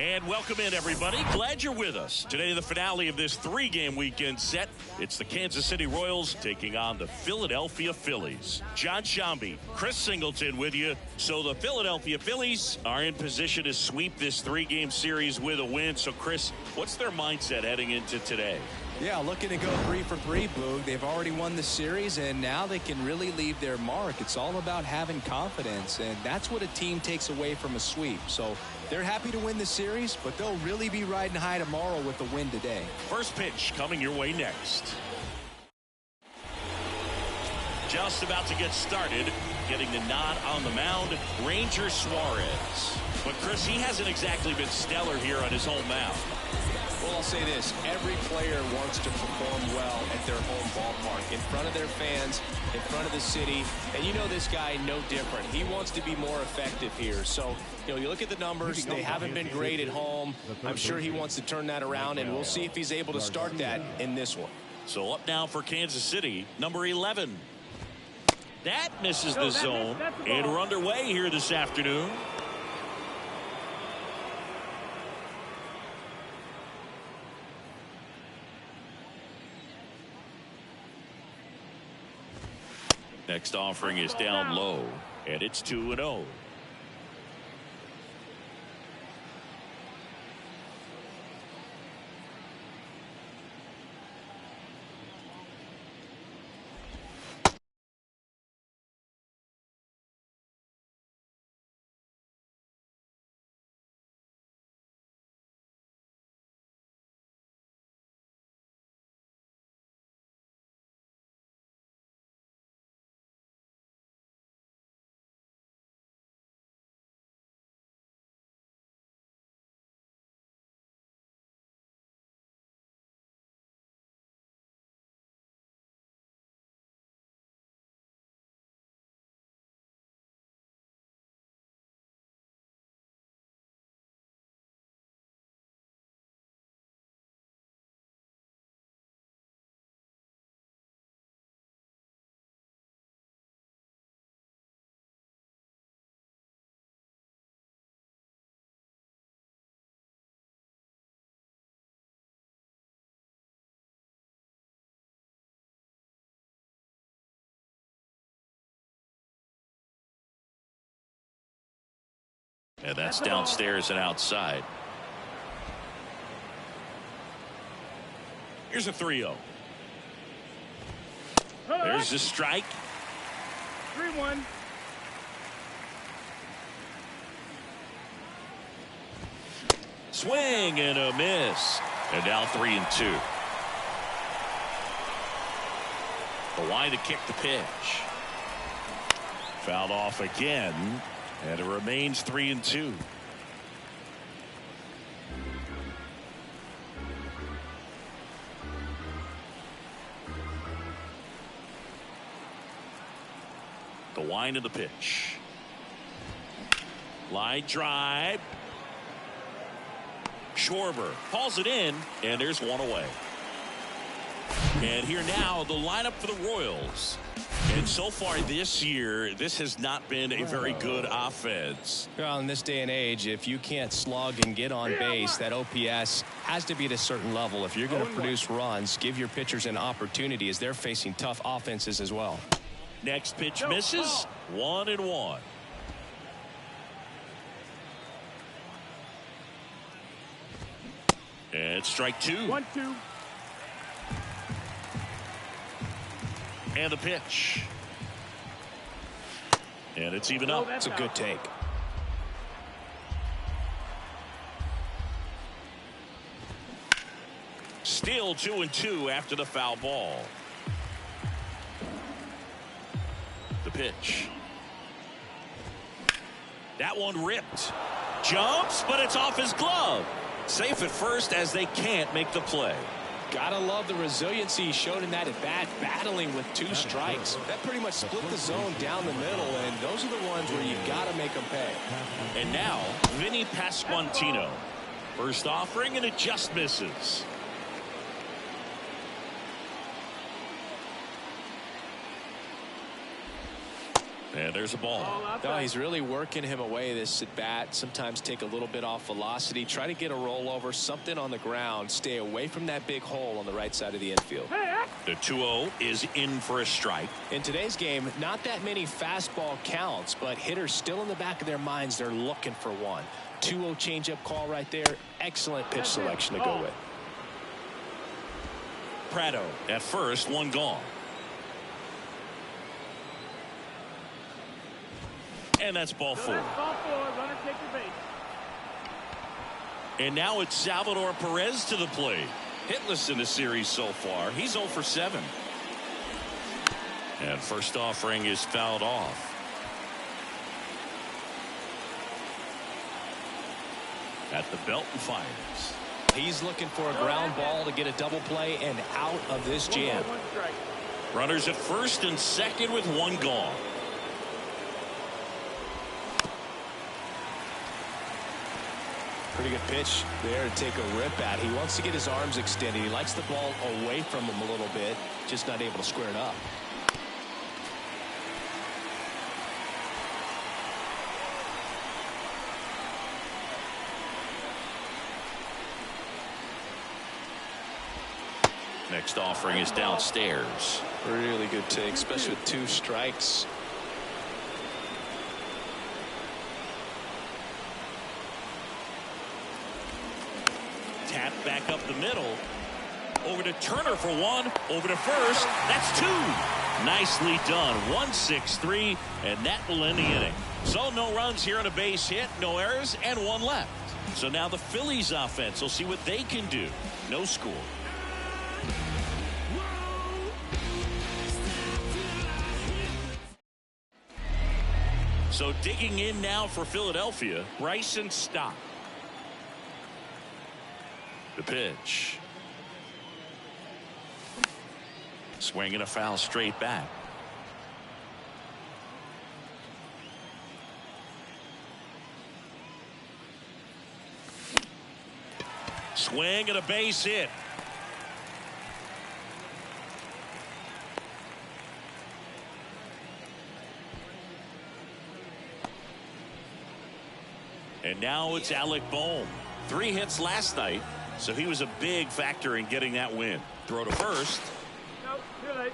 And welcome in, everybody. Glad you're with us. Today, the finale of this three-game weekend set. It's the Kansas City Royals taking on the Philadelphia Phillies. John Shambi, Chris Singleton with you. So the Philadelphia Phillies are in position to sweep this three-game series with a win. So, Chris, what's their mindset heading into today? Yeah, looking to go 3 for 3, Boog. They've already won the series, and now they can really leave their mark. It's all about having confidence, and that's what a team takes away from a sweep. So they're happy to win the series, but they'll really be riding high tomorrow with the win today. First pitch coming your way next. Just about to get started, getting the nod on the mound, Ranger Suarez. But, Chris, he hasn't exactly been stellar here on his home mound. Well, I'll say this. Every player wants to perform well at their home ballpark, in front of their fans, in front of the city. And you know this guy no different. He wants to be more effective here. So, you look at the numbers. They haven't been great at home. I'm sure he wants to turn that around, and we'll see if he's able to start that in this one. So up now for Kansas City, number 11. That misses the zone, and we're underway here this afternoon. Next offering is down low, and it's 2-0. And that's downstairs and outside. Here's a 3-0. There's the strike. 3-1. Swing and a miss. And now 3-2. Hawaii to kick the pitch. Fouled off again. And it remains 3-2. The wind of the pitch. Line drive. Schwarber hauls it in, and there's one away. And here now, the lineup for the Royals. And so far this year, this has not been a very good offense. Well, in this day and age, if you can't slug and get on base, that OPS has to be at a certain level. If you're going to produce runs, give your pitchers an opportunity as they're facing tough offenses as well. Next pitch misses. 1-1. And strike 2. 1-2. And the pitch. And it's even up. It's a good take. Still 2-2 after the foul ball. The pitch. That one ripped. Jumps, but it's off his glove. Safe at first as they can't make the play. Gotta love the resiliency he showed in that at bat, battling with 2 strikes. That pretty much split the zone down the middle, and those are the ones where you gotta make them pay. And now, Vinny Pasquantino. First offering, and it just misses. And there's a ball. No, he's really working him away this at bat. Sometimes take a little bit off velocity. Try to get a rollover, something on the ground. Stay away from that big hole on the right side of the infield. The 2-0 is in for a strike. In today's game, not that many fastball counts, but hitters still in the back of their minds. They're looking for one. 2-0 changeup call right there. Excellent pitch selection to go with. Prado at first, one gone. And that's ball four. Runner take the base. And now it's Salvador Perez to the plate. Hitless in the series so far. He's 0 for 7. And first offering is fouled off. At the belt and fires. He's looking for a ground ball to get a double play and out of this jam. Runners at first and second with one gone. Pretty good pitch there to take a rip at. He wants to get his arms extended. He likes the ball away from him a little bit, just not able to square it up. Next offering is downstairs. Really good take, especially with 2 strikes. Tap back up the middle. Over to Turner for one. Over to first. That's 2. Nicely done. 1-6-3, and that will end the inning. So no runs here on a base hit, no errors, and 1 left. So now the Phillies offense will see what they can do. No score. So digging in now for Philadelphia, Bryson Stott. The pitch. Swinging a foul straight back. Swing and a base hit. And now it's Alec Bohm. 3 hits last night, so he was a big factor in getting that win. Throw to first. No, too late.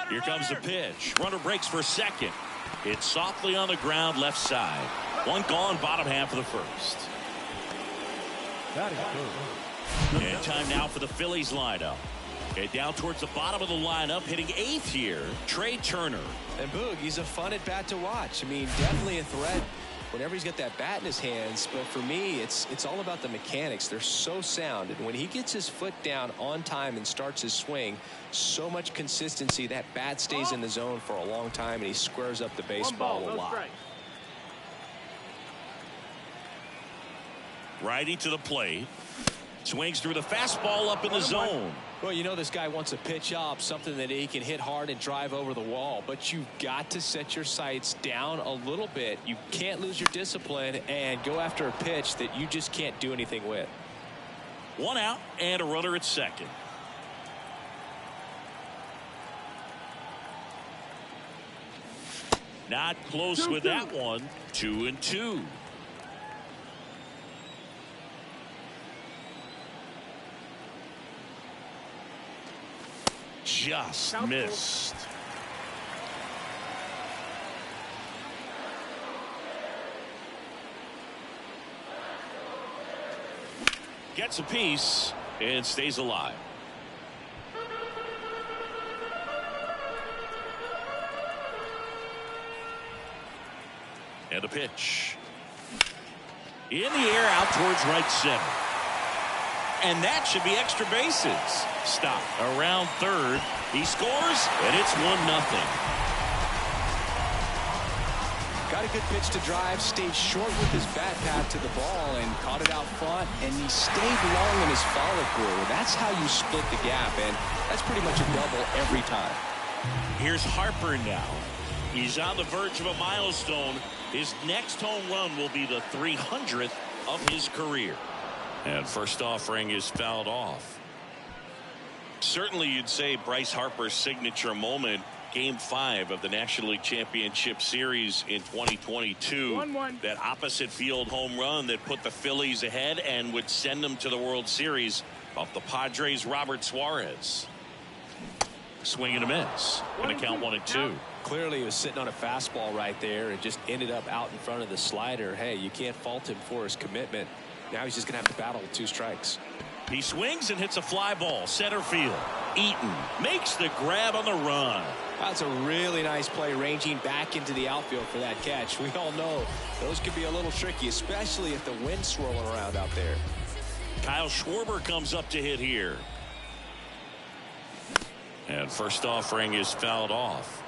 Here comes the pitch. Runner breaks for second. It's softly on the ground, left side. 1 gone, bottom half of the first. That is good. And time now for the Phillies lineup. Okay, down towards the bottom of the lineup, hitting 8th here, Trey Turner. And Boog, he's a fun at bat to watch. I mean, definitely a threat whenever he's got that bat in his hands. But for me, it's all about the mechanics. They're so sound. And when he gets his foot down on time and starts his swing, so much consistency, that bat stays in the zone for a long time, and he squares up the baseball a lot. Righty to the plate. Swings through the fastball up in the zone. Well, you know this guy wants a pitch up, something that he can hit hard and drive over the wall. But you've got to set your sights down a little bit. You can't lose your discipline and go after a pitch that you just can't do anything with. 1 out and a runner at second. Not close with that one. 2-2. Just missed. Gets a piece and stays alive. And a pitch. In the air out towards right center. And that should be extra bases. Stop around third. He scores, and it's 1-0. Got a good pitch to drive, stayed short with his bat path to the ball and caught it out front, and he stayed long in his follow-through. That's how you split the gap, and that's pretty much a double every time. Here's Harper now. He's on the verge of a milestone. His next home run will be the 300th of his career. And first offering is fouled off. Certainly you'd say Bryce Harper's signature moment, Game 5 of the National League Championship Series in 2022. 1-1. That opposite field home run that put the Phillies ahead and would send them to the World Series off the Padres' Robert Suarez. Swing and a miss. Going to count 1-2. Clearly he was sitting on a fastball right there and just ended up out in front of the slider. Hey, you can't fault him for his commitment. Now he's just going to have to battle with 2 strikes. He swings and hits a fly ball center field. Eaton makes the grab on the run. That's a really nice play, ranging back into the outfield for that catch. We all know those could be a little tricky, especially if the wind's swirling around out there. Kyle Schwarber comes up to hit here. And first offering is fouled off.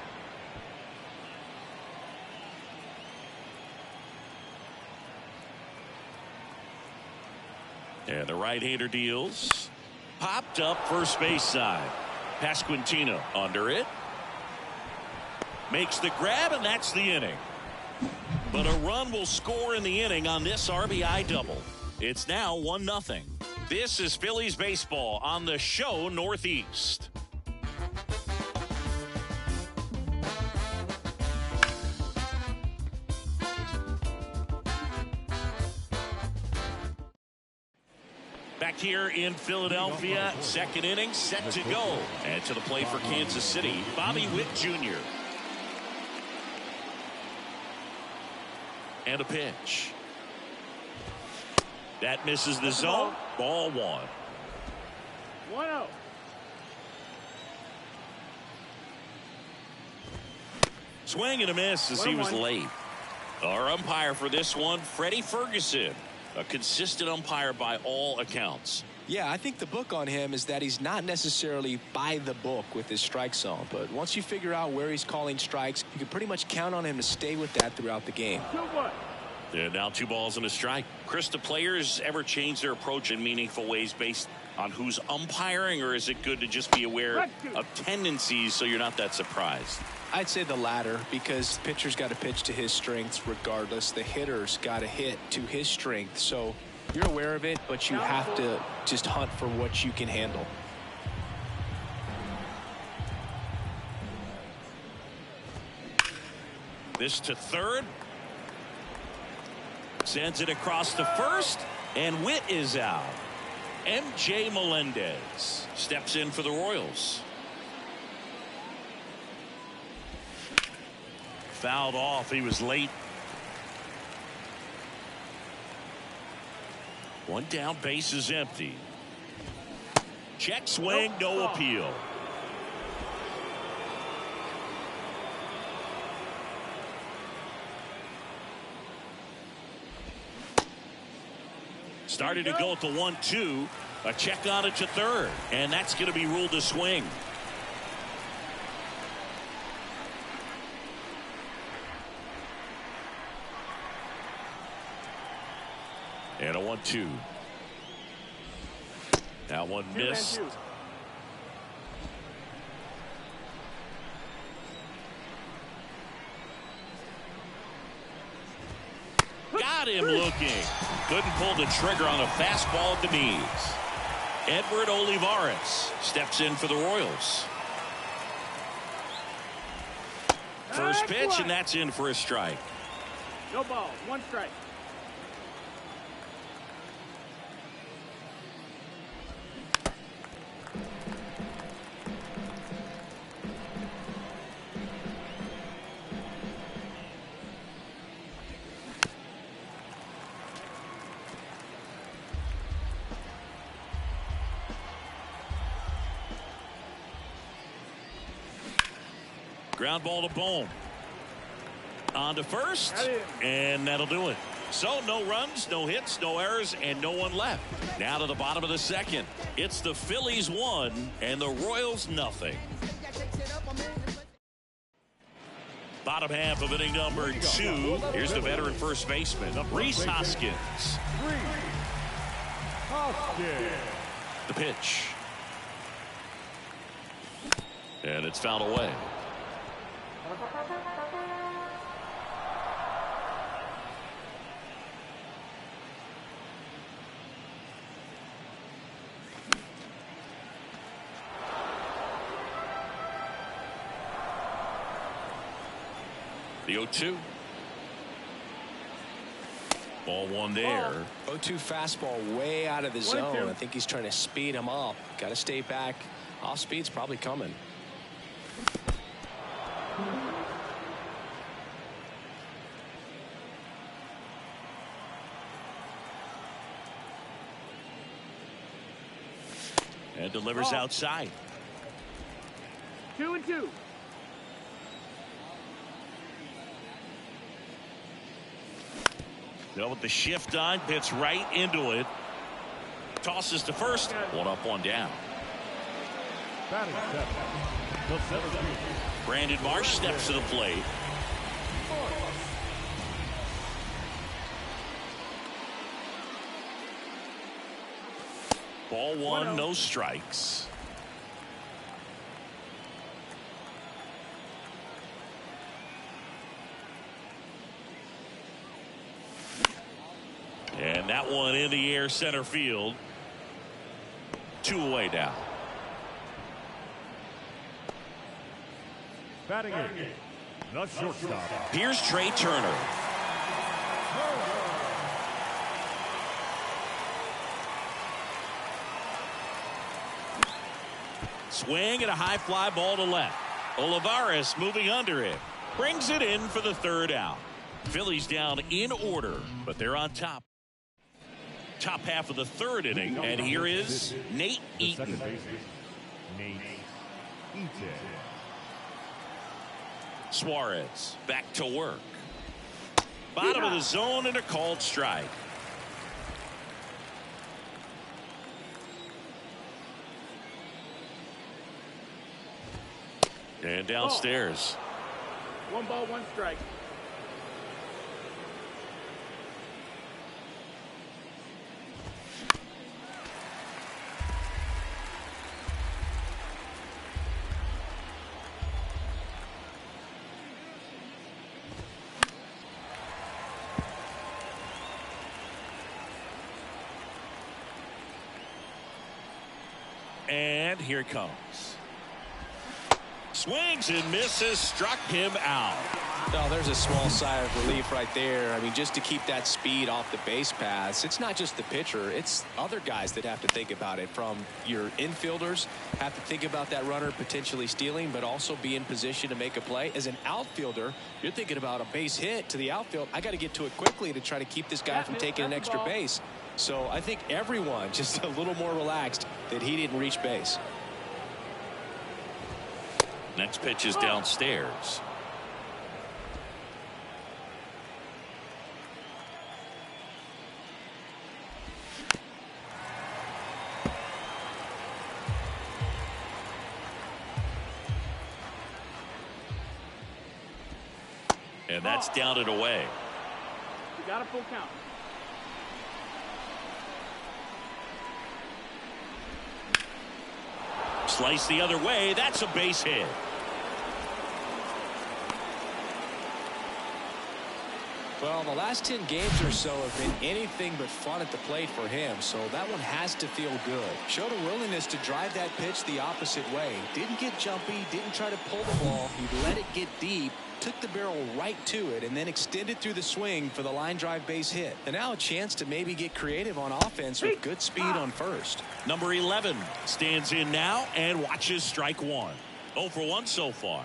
And the right-hander deals. Popped up first base side. Pasquantino under it. Makes the grab, and that's the inning. But a run will score in the inning on this RBI double. It's now 1-0. This is Phillies baseball on the show Northeast. Back here in Philadelphia, second inning set to go. And to the plate for Kansas City, Bobby Witt Jr. And a pitch. That misses the zone. Ball 1. 1-0. Swing and a miss as he was late. Our umpire for this one, Freddie Ferguson. A consistent umpire by all accounts. Yeah, I think the book on him is that he's not necessarily by the book with his strike zone. But once you figure out where he's calling strikes, you can pretty much count on him to stay with that throughout the game. 2-1. And now 2 balls and a strike. Chris, do players ever change their approach in meaningful ways based on who's umpiring, or is it good to just be aware of tendencies so you're not that surprised? I'd say the latter, because the pitcher's got to pitch to his strengths regardless. The hitter's got to hit to his strength. So you're aware of it, but you have to just hunt for what you can handle. This to third. Sends it across to first, and Witt is out. M.J. Melendez steps in for the Royals. Fouled off. He was late. 1 down, base is empty. Check swing, no appeal. Started to go at the 1-2. A check on it to third, and that's going to be ruled a swing. And a 1-2. That one missed. Got him looking. Couldn't pull the trigger on a fastball at the knees. Edward Olivares steps in for the Royals. First pitch, and that's in for a strike. No ball. 1 strike. Ground ball to Bohm. On to first, and that'll do it. So no runs, no hits, no errors, and no one left. Now to the bottom of the second. It's the Phillies 1 and the Royals nothing. Bottom half of inning number 2. Here's the veteran first baseman, Rhys Hoskins. The pitch. And it's fouled away. The 0-2. Ball one there. 0-2 fastball way out of the zone. I think he's trying to speed him up. Got to stay back. Off speed's probably coming. And delivers outside. 2-2. With the shift on, hits right into it. Tosses to first. One up, one down. Brandon Marsh steps to the plate. Ball one, no strikes. And that one in the air center field. 2 away now. Batting it, the shortstop. Here's Trey Turner. Swing and a high fly ball to left. Olivares moving under it. Brings it in for the 3rd out. Phillies down in order, but they're on top. Top half of the 3rd inning, and here is Nate Eaton. Nate Eaton. Suarez back to work. Bottom of the zone and a called strike. And downstairs. 1 ball, 1 strike. And here it comes. Swings and misses, struck him out. No, there's a small sigh of relief right there. I mean, just to keep that speed off the base paths. It's not just the pitcher. It's other guys that have to think about it. From your infielders have to think about that runner potentially stealing, but also be in position to make a play. As an outfielder, you're thinking about a base hit to the outfield. I got to get to it quickly to try to keep this guy from taking an extra base. So I think everyone just a little more relaxed that he didn't reach base. Next pitch is downstairs. And that's down and away. You got a full count. Slice the other way. That's a base hit. Well, the last 10 games or so have been anything but fun at the plate for him, so that one has to feel good. Showed a willingness to drive that pitch the opposite way. Didn't get jumpy, didn't try to pull the ball. He let it get deep, took the barrel right to it, and then extended through the swing for the line drive base hit. And now a chance to maybe get creative on offense with good speed on first. Number 11 stands in now and watches strike one. 0 for 1 so far.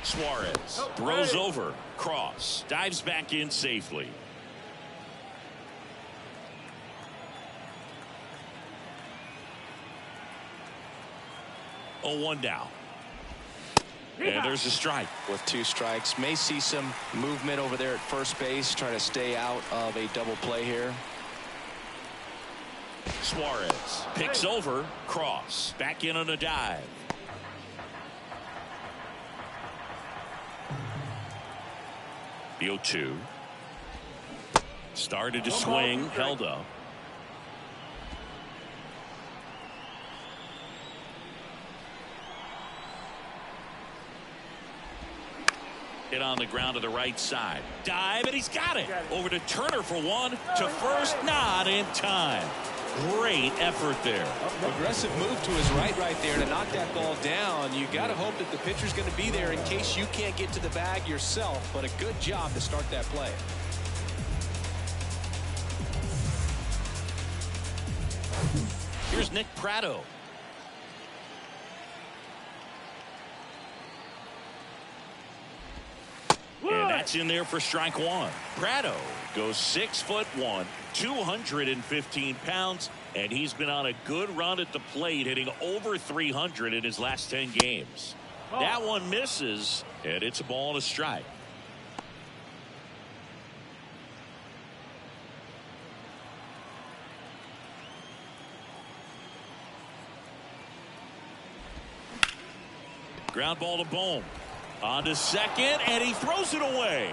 Suarez throws over, cross, dives back in safely. Oh, 1 down. And there's a strike. With 2 strikes, may see some movement over there at first base, trying to stay out of a double play here. Suarez picks over, cross, back in on a dive. The 0-2. Started to swing, held up. Hit on the ground to the right side. Dive, and he's got it. Over to Turner for 1, to first, not in time. Great effort there. Aggressive move to his right there to knock that ball down. You got to hope that the pitcher's going to be there in case you can't get to the bag yourself, but a good job to start that play. Here's Nick Pratto. And that's in there for strike one. Pratto goes 6'1", 215 pounds, and he's been on a good run at the plate, hitting over 300 in his last 10 games. That one misses, and it's a ball and a strike. Ground ball to Bohm. On to second, and he throws it away.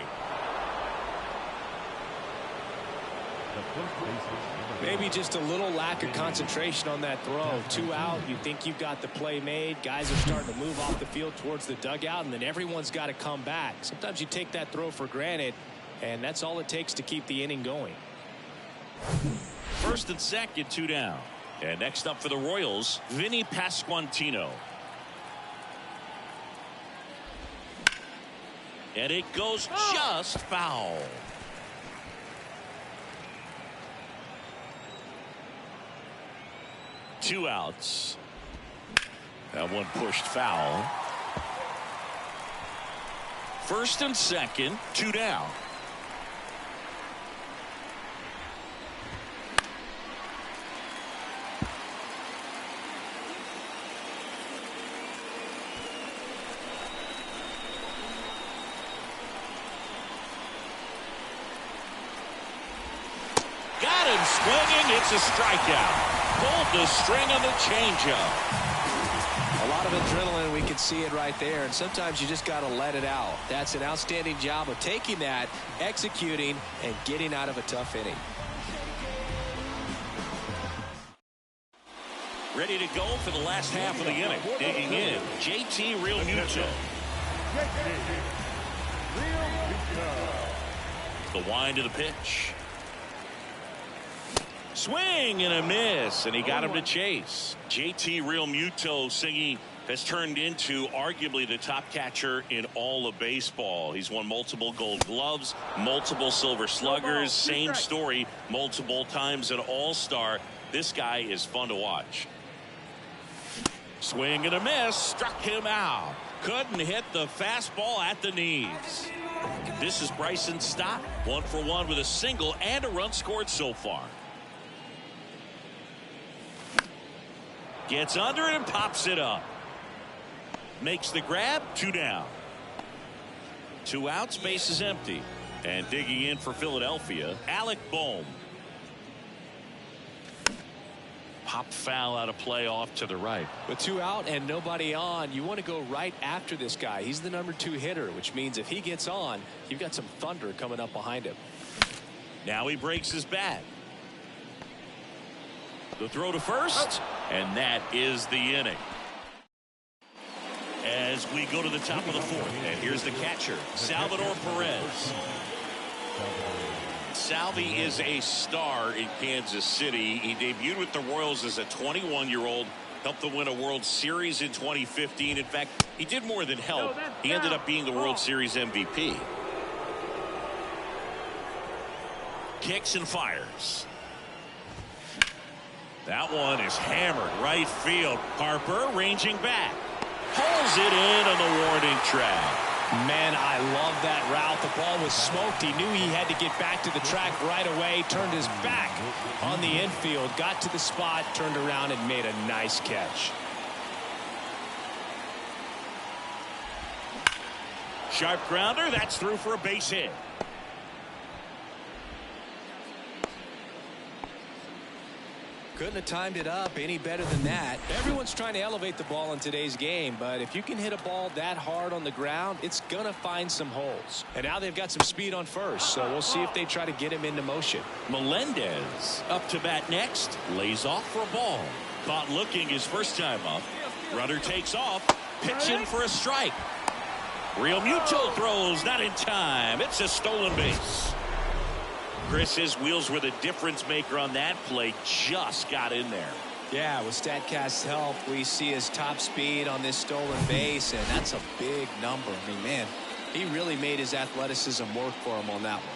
Maybe just a little lack of concentration on that throw. 2 out, you think you've got the play made. Guys are starting to move off the field towards the dugout, and then everyone's got to come back. Sometimes you take that throw for granted, and that's all it takes to keep the inning going. First and second, 2 down. And next up for the Royals, Vinny Pasquantino. And it goes just foul. Two outs. That one pushed foul. First and second, 2 down. Swinging, it's a strikeout. Pulled the string on the changeup. A lot of adrenaline, we can see it right there, and sometimes you just got to let it out. That's an outstanding job of taking that, executing, and getting out of a tough inning. Ready to go for the last half of the inning. Digging in, JT Realmuto. The wind of the pitch. Swing and a miss, and he got him to chase. JT Realmuto singing has turned into arguably the top catcher in all of baseball. He's won multiple Gold Gloves, multiple Silver Sluggers, same story, multiple times an All-Star. This guy is fun to watch. Swing and a miss, struck him out. Couldn't hit the fastball at the knees. This is Bryson Stott, 1 for 1 with a single and a run scored so far. Gets under it and pops it up. Makes the grab, 2 down. 2 outs, base is empty. And digging in for Philadelphia, Alec Bohm. Pop foul out of play off to the right. With 2 out and nobody on, you want to go right after this guy. He's the number 2 hitter, which means if he gets on, you've got some thunder coming up behind him. Now he breaks his bat. The throw to first, and that is the inning. As we go to the top of the 4th, and here's the catcher, Salvador Perez. Salvi is a star in Kansas City. He debuted with the Royals as a 21-year-old, helped them win a World Series in 2015. In fact, he did more than help. He ended up being the World Series MVP. Kicks and fires. That one is hammered right field. Harper ranging back. Pulls it in on the warning track. Man, I love that route. The ball was smoked. He knew he had to get back to the track right away. Turned his back on the infield. Got to the spot, turned around, and made a nice catch. Sharp grounder. That's through for a base hit. Couldn't have timed it up any better than that. Everyone's trying to elevate the ball in today's game, but if you can hit a ball that hard on the ground, it's going to find some holes. And now they've got some speed on first, so we'll see if they try to get him into motion. Melendez up to bat next. Lays off for a ball. Caught looking his first time up. Runner takes off. Pitching for a strike. Realmuto throws not in time. It's a stolen base. Chris, his wheels were the difference maker on that play. Just got in there. Yeah, with StatCast's help, we see his top speed on this stolen base, and that's a big number. I mean, man, he really made his athleticism work for him on that one.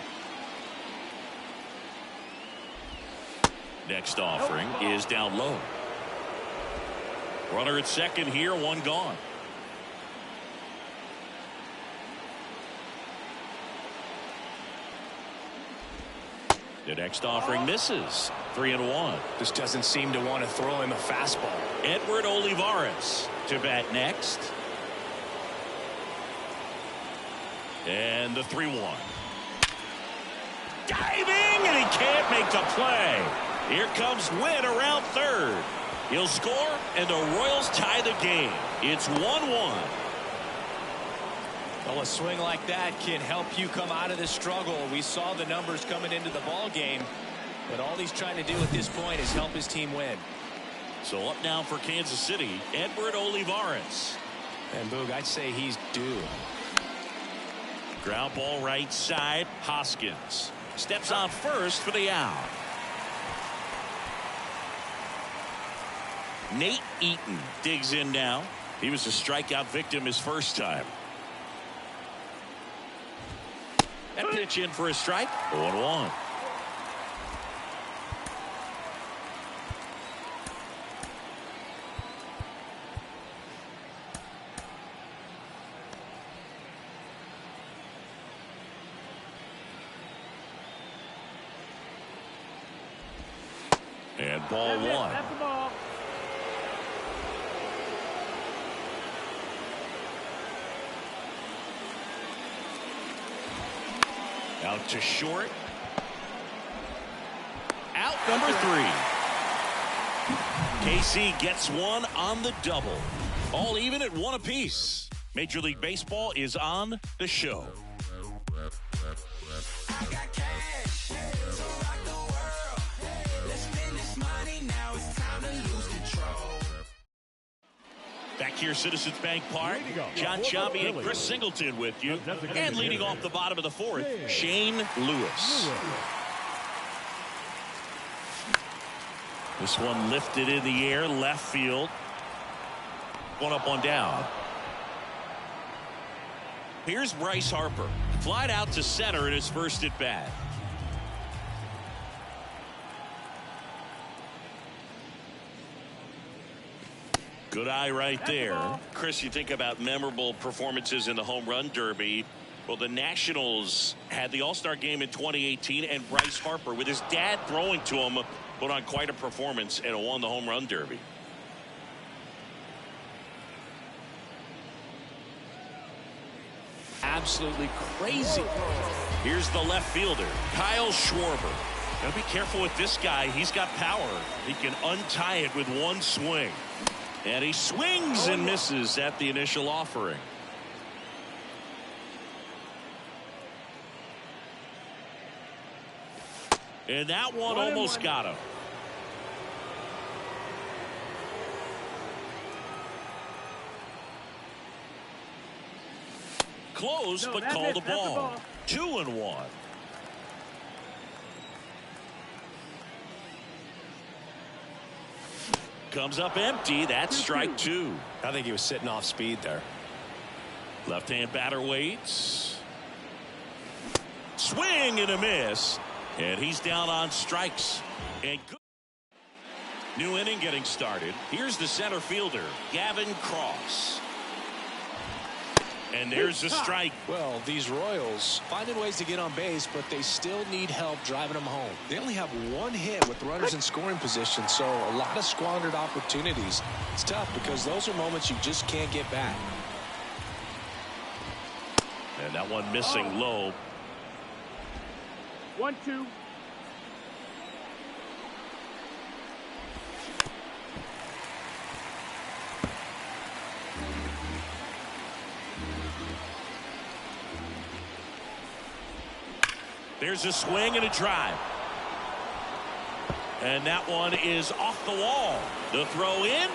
Next offering is down low. Runner at second here, one gone. The next offering misses. 3-1. Just doesn't seem to want to throw him a fastball. Edward Olivares to bat next. And the 3-1. Diving, and he can't make the play. Here comes Wynn around third. He'll score, and the Royals tie the game. It's 1-1. Well, a swing like that can help you come out of the struggle. We saw the numbers coming into the ball game, but all he's trying to do at this point is help his team win. So up now for Kansas City, Edward Olivares. And Boog, I'd say he's due. Ground ball right side. Hoskins steps on first for the out. Nate Eaton digs in now. He was a strikeout victim his first time. That pitch in for a strike. 0-1. And ball one. That's the ball. Out to short. Out number 3. KC gets one on the double. All even at 1 apiece. Major League Baseball is on the show. Back here, Citizens Bank Park. John Shambi and Chris Singleton with you. And leading off the bottom of the 4th, Shane Lewis. This one lifted in the air, left field. One up, one down. Here's Bryce Harper. Flied out to center in his first at bat. Good eye right there. Chris, you think about memorable performances in the home run derby. Well, the Nationals had the All-Star game in 2018, and Bryce Harper, with his dad throwing to him, put on quite a performance and won the home run derby. Absolutely crazy. Here's the left fielder, Kyle Schwarber. Gotta be careful with this guy. He's got power. He can untie it with one swing. And he swings and misses at the initial offering. And that one almost got him. Close, but called the ball. 2-1. Comes up empty. That's strike 2. I think he was sitting off speed there. Left-hand batter waits. Swing and a miss. And he's down on strikes. And good. New inning getting started. Here's the center fielder, Gavin Cross. And there's a strike. Well, these Royals finding ways to get on base, but they still need help driving them home. They only have 1 hit with runners in scoring position, so a lot of squandered opportunities. It's tough because those are moments you just can't get back. And that one missing low. 1-2. There's a swing and a drive. And that one is off the wall. The throw in.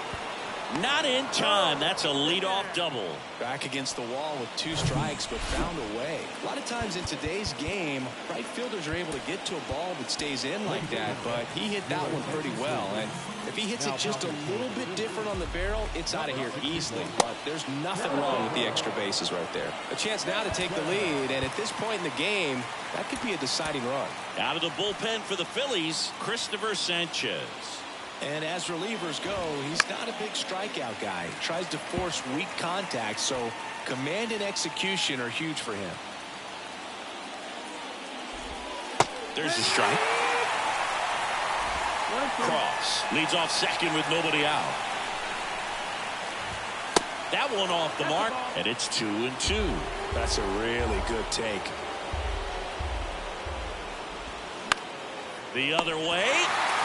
Not in time. That's a leadoff double. Back against the wall with 2 strikes, but found a way. A lot of times in today's game, right fielders are able to get to a ball that stays in like that, but he hit that one pretty well. And if he hits it just a little bit different on the barrel, it's out of here easily. But there's nothing wrong with the extra bases right there. A chance now to take the lead, and at this point in the game, that could be a deciding run. Out of the bullpen for the Phillies, Christopher Sanchez. And as relievers go, he's not a big strikeout guy. He tries to force weak contact, so command and execution are huge for him. There's the strike. Cross leads off second with nobody out. That one off the mark, and it's 2-2. That's a really good take. The other way,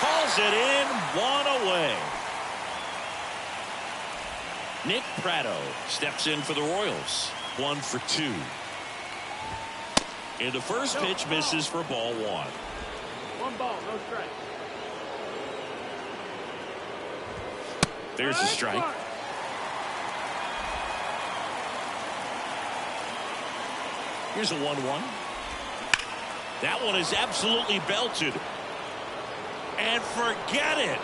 calls it in, 1 away. Nick Pratto steps in for the Royals. 1 for 2. And the first pitch misses for ball 1. 1 ball, no strike. There's the strike. Here's a 1-1. That one is absolutely belted. And forget it.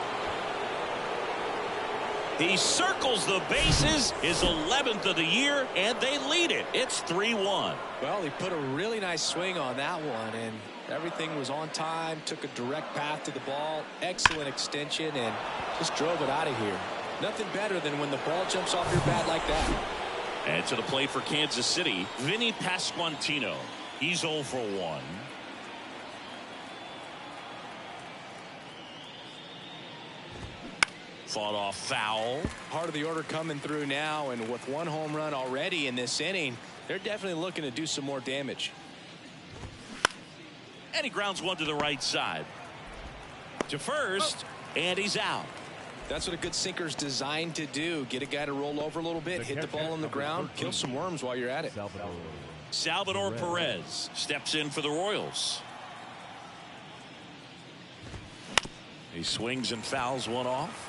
He circles the bases, his 11th of the year, and they lead it. It's 3-1. Well, he put a really nice swing on that one, and everything was on time, took a direct path to the ball, excellent extension, and just drove it out of here. Nothing better than when the ball jumps off your bat like that. And to the plate for Kansas City, Vinny Pasquantino. He's 0 for 1. Fought off foul. Part of the order coming through now, and with 1 home run already in this inning, they're definitely looking to do some more damage. And he grounds one to the right side. To first, and he's out. That's what a good sinker's designed to do. Get a guy to roll over a little bit, hit the ball on the ground, kill some worms while you're at it. Salvador Perez steps in for the Royals. He swings and fouls one off.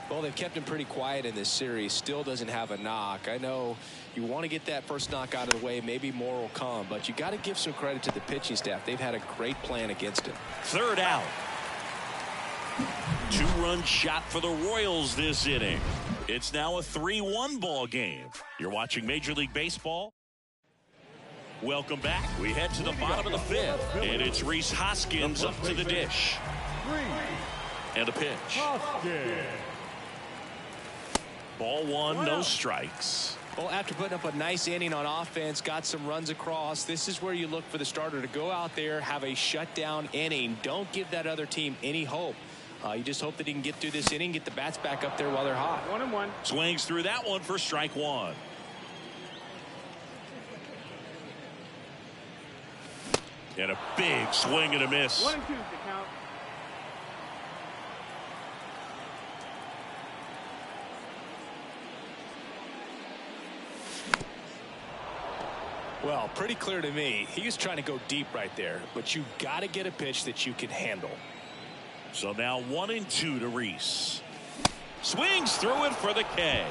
Well, they've kept him pretty quiet in this series. Still doesn't have a knock. I know you want to get that first knock out of the way. Maybe more will come, but you got to give some credit to the pitching staff. They've had a great plan against him. 3rd out. 2-run shot for the Royals this inning. It's now a 3-1 ball game. You're watching Major League Baseball. Welcome back. We head to the bottom of the 5th, and it's Rhys Hoskins up to the dish. And a pitch. Ball 1, no strikes. Well, after putting up a nice inning on offense, got some runs across, this is where you look for the starter to go out there, have a shutdown inning. Don't give that other team any hope. You just hope that he can get through this inning, get the bats back up there while they're hot. 1-1. Swings through that one for strike 1. And a big swing and a miss. 1-2 to count. Well, pretty clear to me. He was trying to go deep right there, but you got to get a pitch that you can handle. So now 1-2 to Rhys. Swings through it for the K.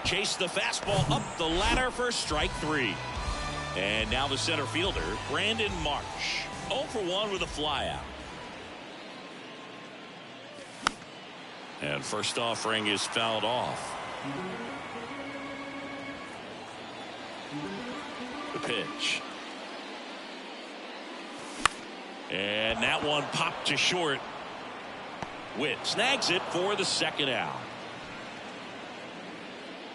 Chase the fastball up the ladder for strike 3. And now the center fielder, Brandon Marsh. 0 for 1 with a flyout. And first offering is fouled off. The pitch. And that one popped to short. Witt snags it for the 2nd out.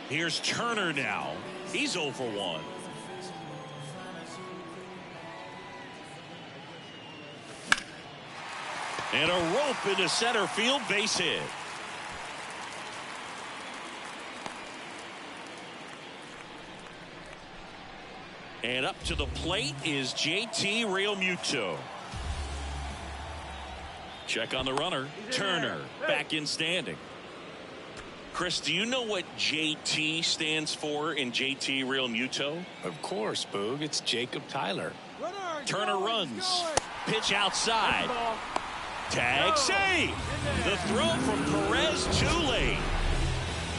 Here's Turner now. He's 0 for 1. And a rope into center field, base hit. And up to the plate is JT Realmuto. Check on the runner. Turner back in standing. Chris, do you know what JT stands for in JT Realmuto? Of course, Boog. It's Jacob Tyler. Turner runs. Pitch outside. Tag save. The throw from Perez too late.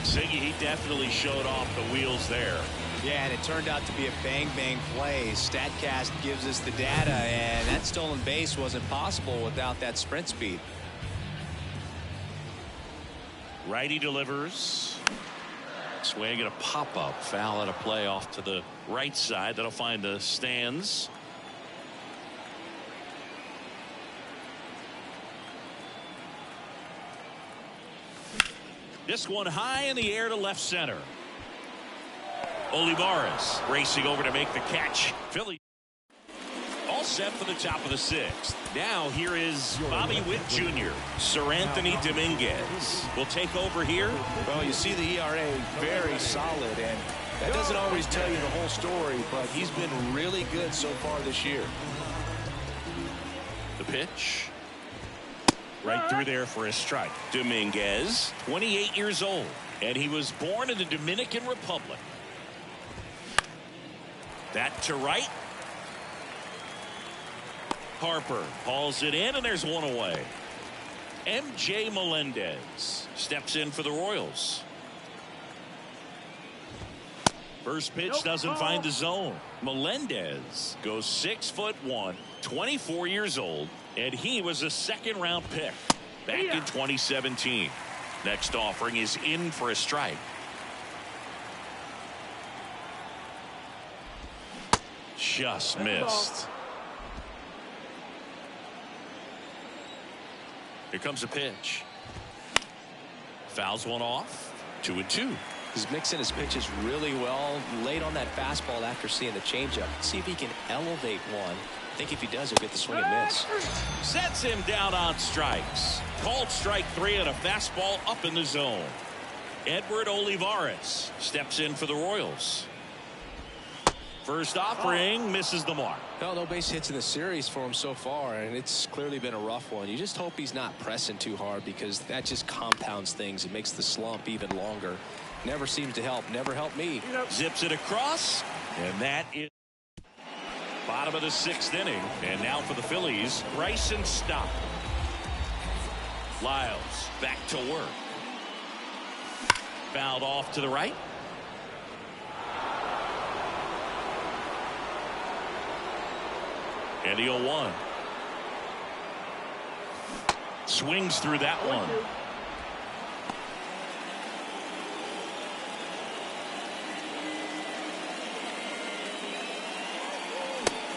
Siggy, he definitely showed off the wheels there. Yeah, and it turned out to be a bang-bang play. StatCast gives us the data, and that stolen base wasn't possible without that sprint speed. Righty delivers. Swing and a pop-up. Foul at a play off to the right side. That'll find the stands. This one high in the air to left center. Olivares racing over to make the catch. Philly all set for the top of the sixth. Now here is Bobby Witt Jr. Sir Anthony Dominguez will take over here. Well, you see the ERA very solid, and that doesn't always tell you the whole story, but he's been really good so far this year. The pitch. Right through there for a strike. Dominguez, 28 years old, and he was born in the Dominican Republic. That to right. Harper hauls it in, and there's one away. MJ Melendez steps in for the Royals. First pitch doesn't find the zone. Melendez goes 6'1", 24 years old, and he was a second-round pick back in 2017. Next offering is in for a strike. Just missed. Here comes a pitch. Fouls one off. 2-2. He's mixing his pitches really well. Late on that fastball after seeing the changeup. See if he can elevate one. I think if he does, he'll get the swing and miss. Sets him down on strikes. Called strike 3 and a fastball up in the zone. Edward Olivares steps in for the Royals. First offering misses the mark. Well, no base hits in the series for him so far, and it's clearly been a rough one. You just hope he's not pressing too hard, because that just compounds things. It makes the slump even longer. Never seems to help. Never helped me. Zips it across, and that is bottom of the 6th inning. And now for the Phillies, Bryson Stott. Lyles back to work. Fouled off to the right. And the 0-1. Swings through that one.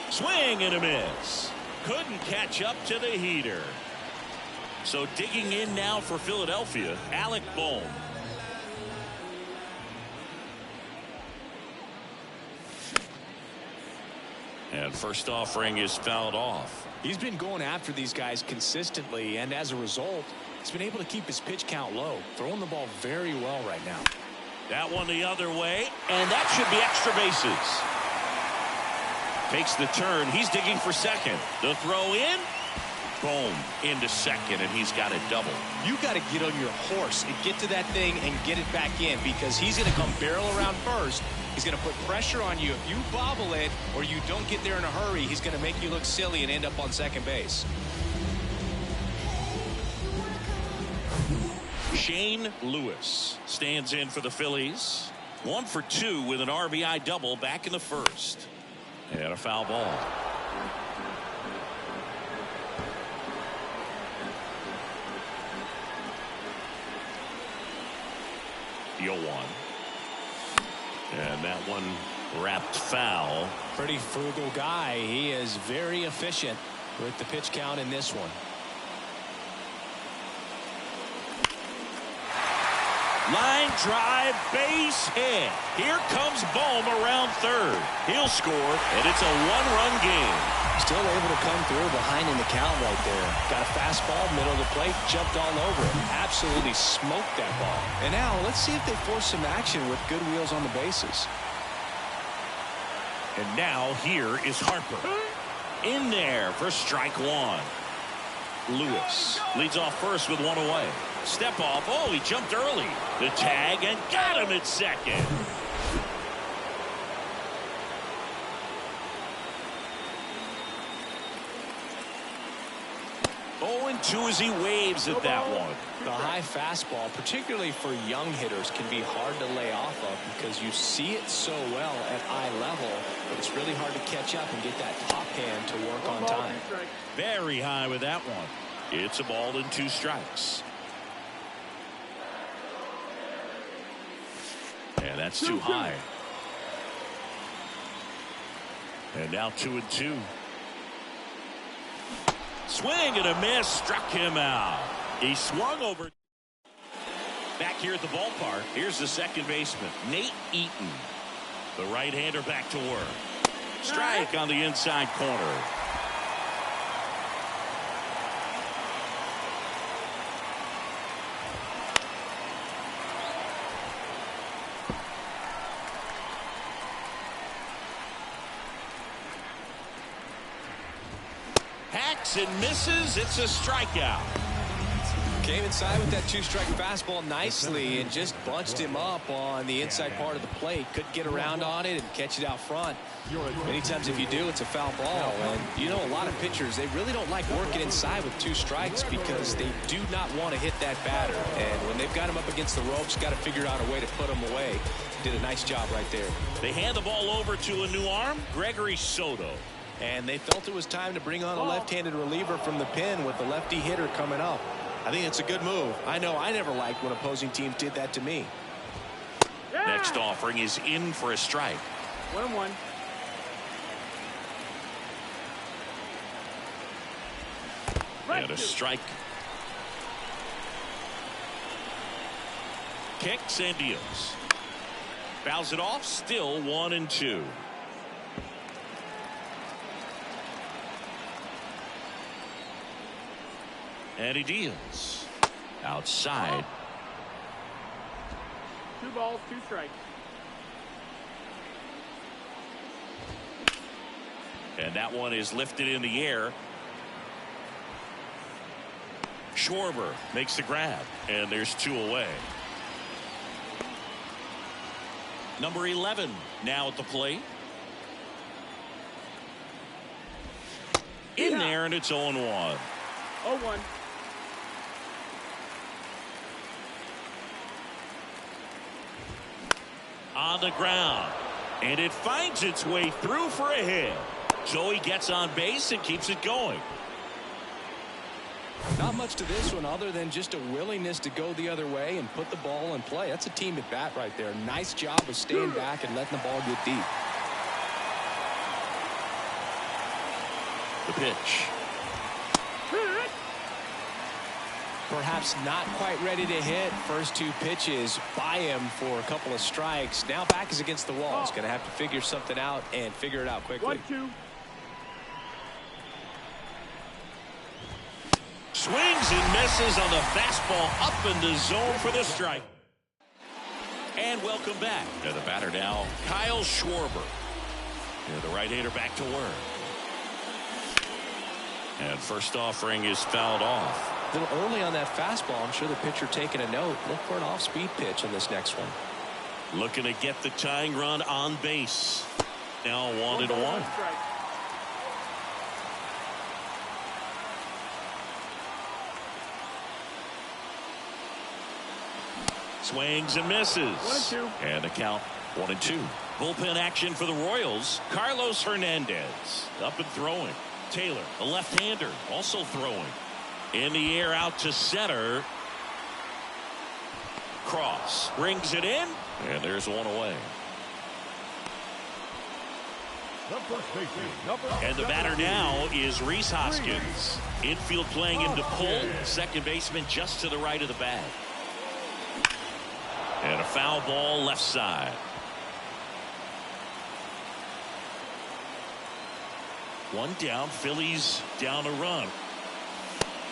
Swing and a miss. Couldn't catch up to the heater. So digging in now for Philadelphia, Alec Bohm. And first offering is fouled off. He's been going after these guys consistently, and as a result, he's been able to keep his pitch count low. Throwing the ball very well right now. That one the other way, and that should be extra bases. Takes the turn. He's digging for second. The throw in. Boom. Into second, and he's got a double. You got to get on your horse and get to that thing and get it back in, because he's going to come barrel around first. He's going to put pressure on you. If you bobble it or you don't get there in a hurry, he's going to make you look silly and end up on second base. Shane Lewis stands in for the Phillies. 1 for 2 with an RBI double back in the first. And a foul ball. The 0-1. And that one wrapped foul. Pretty frugal guy. He is very efficient with the pitch count in this one. Line drive, base hit. Here comes Bohm around third. He'll score, and it's a one-run game. Still able to come through behind in the count right there. Got a fastball, middle of the plate, jumped all over it. Absolutely smoked that ball. And now let's see if they force some action with good wheels on the bases. And now here is Harper. In there for strike 1. Lewis leads off first with 1 away. Step off. Oh, he jumped early. The tag, and got him at second. 0-2 as he waves at that one. The high fastball, particularly for young hitters, can be hard to lay off of because you see it so well at eye level, but it's really hard to catch up and get that top hand to work on time. Very high with that one. It's a ball and 2 strikes. And that's too high. And now 2-2. Swing and a miss, struck him out. He swung over. Back here at the ballpark, here's the second baseman, Nate Eaton. The right-hander back to work. Strike on the inside corner. Hacks and misses. It's a strikeout. Came inside with that 2-strike fastball nicely and just bunched him up on the inside part of the plate. Couldn't get around on it and catch it out front. Many times if you do, it's a foul ball. And you know, a lot of pitchers, they really don't like working inside with 2 strikes because they do not want to hit that batter. And when they've got him up against the ropes, got to figure out a way to put him away. Did a nice job right there. They hand the ball over to a new arm, Gregory Soto. And they felt it was time to bring on a left-handed reliever from the pen with the lefty hitter coming up. I think it's a good move. I know I never liked when opposing teams did that to me. Next offering is in for a strike. 1-1. And a strike. Kicks and deals. Fouls it off. Still 1-2. And he deals. Outside. 2 balls, 2 strikes. And that one is lifted in the air. Schwarber makes the grab. And there's 2 away. Number 11 now at the plate. In there, and it's 0-1. 0-1. On the ground, and it finds its way through for a hit. So he gets on base and keeps it going. Not much to this one other than just a willingness to go the other way and put the ball in play. That's a team at bat right there. Nice job of staying back and letting the ball get deep. The pitch. Perhaps not quite ready to hit. First 2 pitches by him for a couple of strikes. Now back is against the wall. He's going to have to figure something out and figure it out quickly. 1-2. Swings and misses on the fastball up in the zone for the strike. And welcome back. To the batter now, Kyle Schwarber. And the right-hander back to work. And first offering is fouled off. A little early on that fastball. I'm sure the pitcher taking a note. Look for an off-speed pitch in this next one. Looking to get the tying run on base. Now 1-1. Swings and misses. 1-2. And the count 1-2. Bullpen action for the Royals. Carlos Hernandez up and throwing. Taylor, the left-hander, also throwing. In the air out to center. Cross brings it in, and there's 1 away. And the batter now is Rhys Hoskins. Infield playing him to pull. Second baseman just to the right of the bag. And a foul ball left side. One down. Phillies down a run.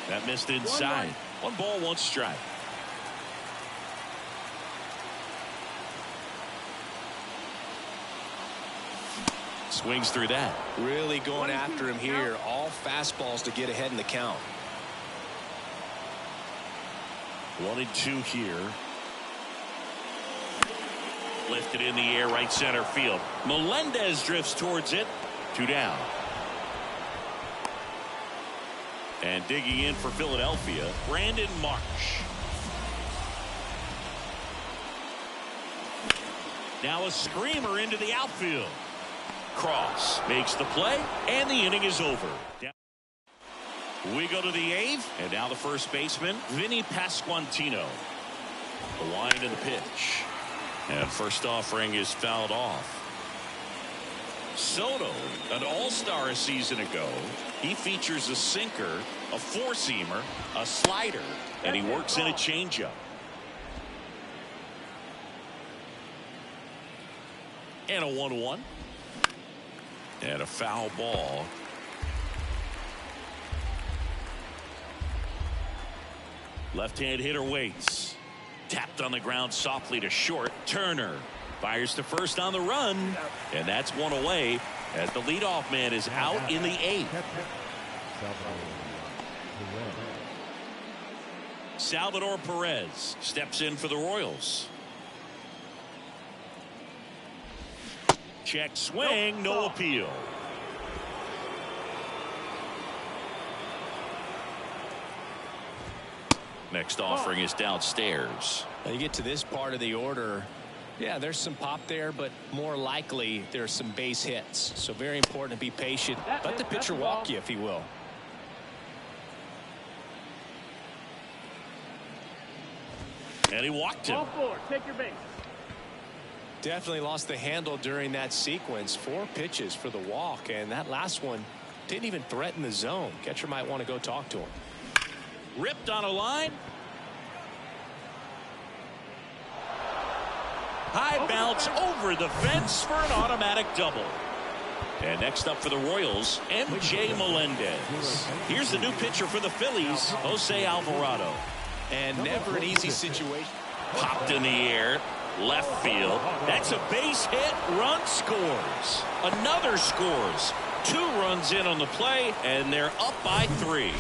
That missed inside. 1 ball, 1 strike. Swings through that. Really going after him here. All fastballs to get ahead in the count. 1-2 here. Lifted in the air, right center field. Melendez drifts towards it. 2 down. And digging in for Philadelphia, Brandon Marsh. Now a screamer into the outfield. Cross makes the play, and the inning is over. We go to the 8th, and now the first baseman, Vinny Pasquantino. The wind and the pitch. And first offering is fouled off. Soto, an all-star a season ago. He features a sinker, a four-seamer, a slider, and he works in a changeup. And a 1-1. And a foul ball. Left-hand hitter waits. Tapped on the ground softly to short. Turner fires to first on the run. And that's one away as the leadoff man is out in the 8th. Salvador Perez steps in for the Royals. Check swing, no appeal. Next offering is downstairs. Now you get to this part of the order. Yeah, there's some pop there, but more likely there's some base hits. So very important to be patient. Let the pitcher walk you, if he will. And he walked him. Ball 4, take your base. Definitely lost the handle during that sequence. 4 pitches for the walk, and that last one didn't even threaten the zone. Catcher might want to go talk to him. Ripped on a line. High bounce over the fence for an automatic double. And next up for the Royals, MJ Melendez. Here's the new pitcher for the Phillies, Jose Alvarado. And never an easy situation. Popped in the air, left field. That's a base hit. Run scores. Another scores. 2 runs in on the play, and they're up by 3.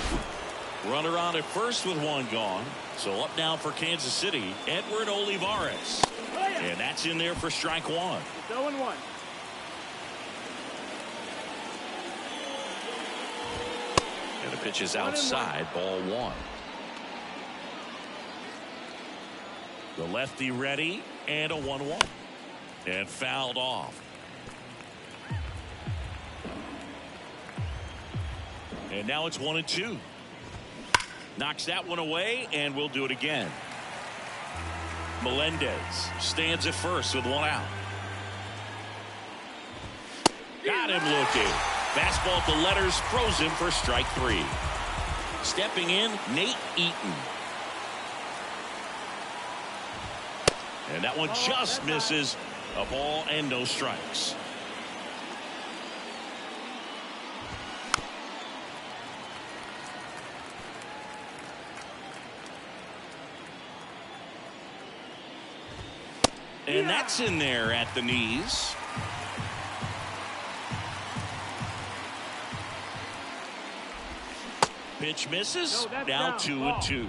Runner on at first with 1 gone. So up now for Kansas City, Edward Olivares. And that's in there for strike 1. 0-1. And the pitch is outside, ball 1. The lefty ready, and a 1-1. And fouled off. And now it's 1-2. Knocks that one away, and we'll do it again. Melendez stands at first with 1 out. Got him looking. Fastball at the letters, frozen for strike 3. Stepping in, Nate Eaton. And that one just misses. A ball and no strikes. And that's in there at the knees. Pitch misses. Now 2-2.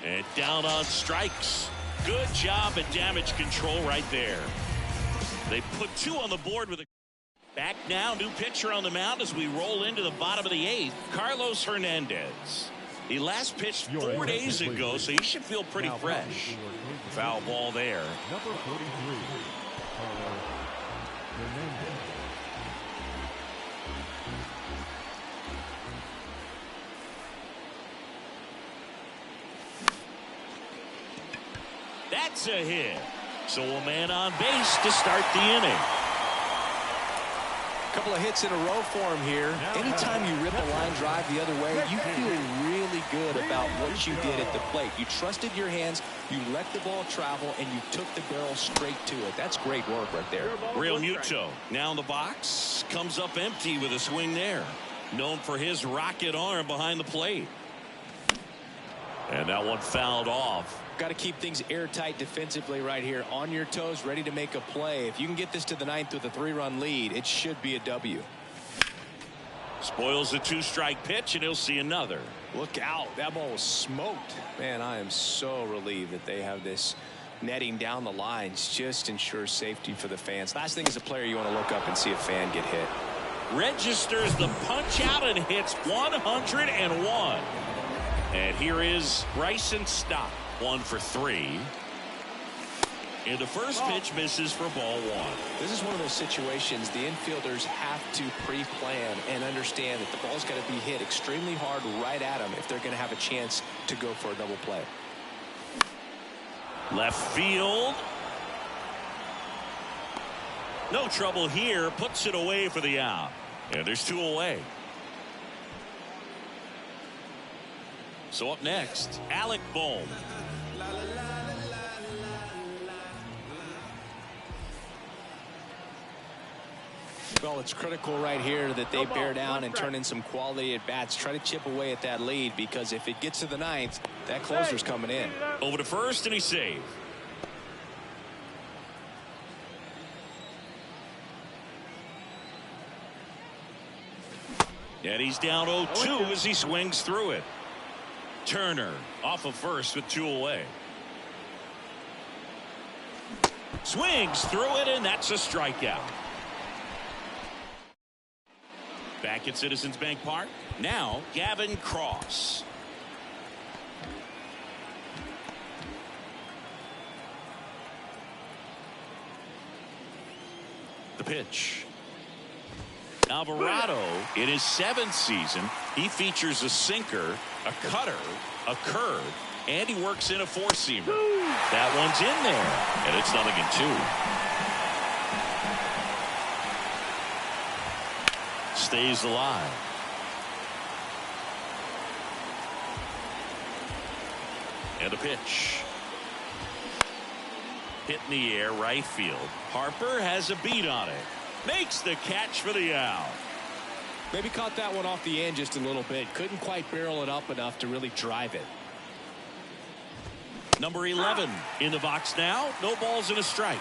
And down on strikes. Good job at damage control right there. They put 2 on the board with a back now. New pitcher on the mound as we roll into the bottom of the 8th. Carlos Hernandez. He last pitched 4 days ago, so he should feel pretty fresh. Foul ball there. Number 43, Carlos Hernandez. That's a hit. So a man on base to start the inning. Couple of hits in a row for him here. Anytime you rip a line drive the other way, you feel really good about what you did at the plate. You trusted your hands, you let the ball travel, and you took the barrel straight to it. That's great work right there. Real Muto now in the box, comes up empty with a swing there. Known for his rocket arm behind the plate. And that one fouled off. Got to keep things airtight defensively right here. On your toes, ready to make a play. If you can get this to the 9th with a 3-run lead, it should be a W. Spoils the 2-strike pitch, and he'll see another. Look out. That ball was smoked. Man, I am so relieved that they have this netting down the lines just ensures safety for the fans. Last thing as a player, you want to look up and see a fan get hit. Registers the punch out and hits 101. And here is Bryson Stott, 1 for 3. And the first pitch misses for ball 1. This is one of those situations the infielders have to pre-plan and understand that the ball's got to be hit extremely hard right at them if they're going to have a chance to go for a double play. Left field. No trouble here. Puts it away for the out. And there's 2 away. So up next, Alec Bohm. Well, it's critical right here that they bear down and turn in some quality at bats. Try to chip away at that lead, because if it gets to the 9th, that closer's coming in. Over to first, and he saved. And he's down 0-2 as he swings through it. Turner off of first with 2 away. Swings through it, and that's a strikeout. Back at Citizens Bank Park. Now, Gavin Cross. The pitch. Alvarado, in his 7th season, he features a sinker, a cutter, a curve, and he works in a 4-seamer. That one's in there, and it's 0-2. Stays alive. And a pitch. Hit in the air, right field. Harper has a beat on it. Makes the catch for the out. Maybe caught that one off the end just a little bit. Couldn't quite barrel it up enough to really drive it. Number 11 in the box now. No balls and a strike.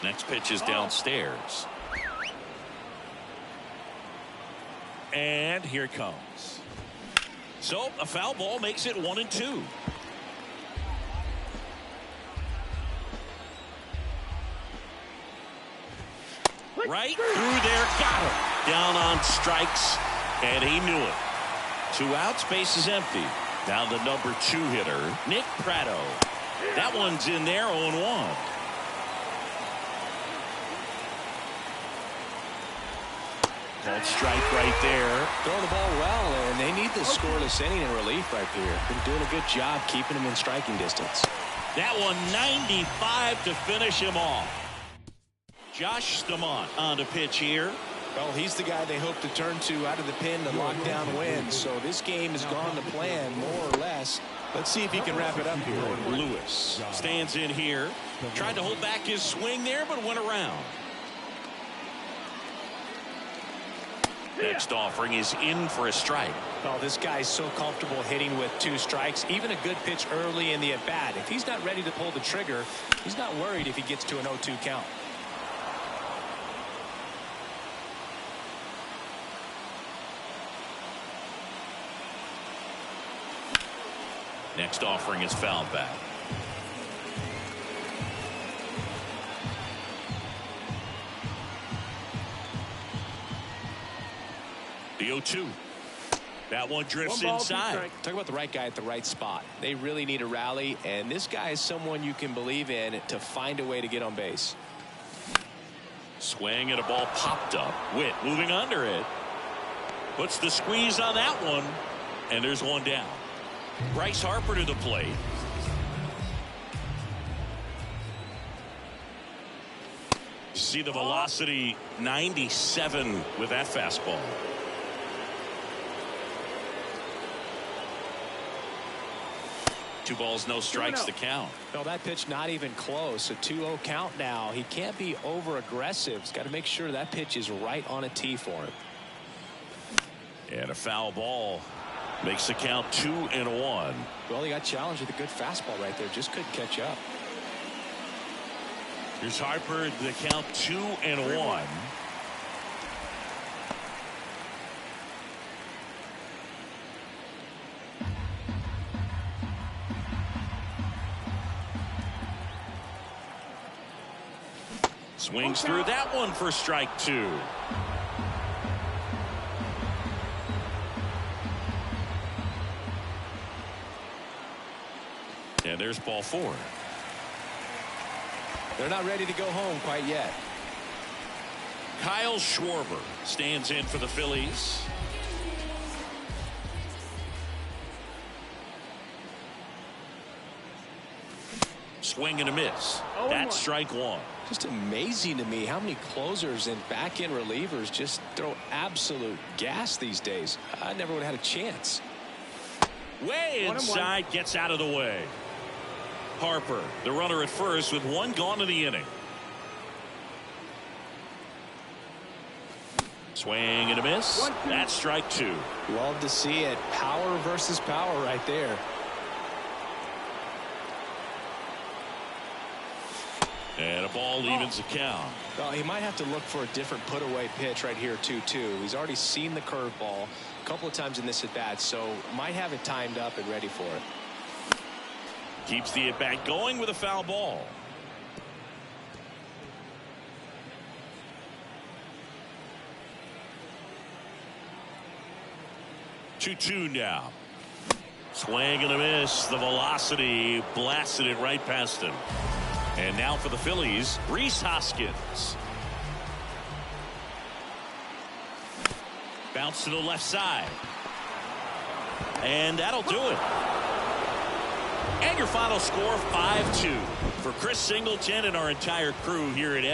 Next pitch is downstairs. And here it comes. So a foul ball makes it 1-2. Right through there, got him. Down on strikes, and he knew it. 2 outs, base is empty. Now the number 2 hitter, Nick Pratto. That one's in there, 0-1. Called strike right there. Throwing the ball well, and they need this scoreless inning in relief right here. Been doing a good job keeping him in striking distance. That one 95 to finish him off. Josh Stamont on the pitch here. Well, he's the guy they hope to turn to out of the pen to lock down wins. So this game has gone to plan, more or less. Let's see if he can wrap it up here. Lewis stands in here. Tried to hold back his swing there, but went around. Next offering is in for a strike. Well, this guy's so comfortable hitting with 2 strikes. Even a good pitch early in the at-bat. If he's not ready to pull the trigger, he's not worried if he gets to an 0-2 count. Next offering is fouled back. The 0-2. That one drifts inside. Talk about the right guy at the right spot. They really need a rally, and this guy is someone you can believe in to find a way to get on base. Swing and a ball popped up. Witt moving under it. Puts the squeeze on that one, and there's one down. Bryce Harper to the plate. You see the velocity, 97 with that fastball. Two balls, no strikes to count. No, that pitch not even close. A 2-0 count now. He can't be over aggressive. He's got to make sure that pitch is right on a tee for him. And a foul ball makes the count 2-1. Well, he got challenged with a good fastball right there. Just couldn't catch up. Here's Harper. The count 2-1. Swings through that one for strike 2. And there's ball 4. They're not ready to go home quite yet. Kyle Schwarber stands in for the Phillies. Swing and a miss. That's strike 1. Just amazing to me how many closers and back-end relievers just throw absolute gas these days. I never would have had a chance. Way inside, gets out of the way. Harper, the runner at first with 1 gone in the inning. Swing and a miss. That's strike 2. Love to see it. Power versus power right there. And a ball evens the count. Well, he might have to look for a different put-away pitch right here, 2-2. He's already seen the curveball a couple of times in this at-bat, so might have it timed up and ready for it. Keeps the at-bat going with a foul ball. Two now. Swing and a miss. The velocity blasted it right past him. And now for the Phillies, Rhys Hoskins. Bounce to the left side. And that'll do it. And your final score, 5-2. For Chris Singleton and our entire crew here at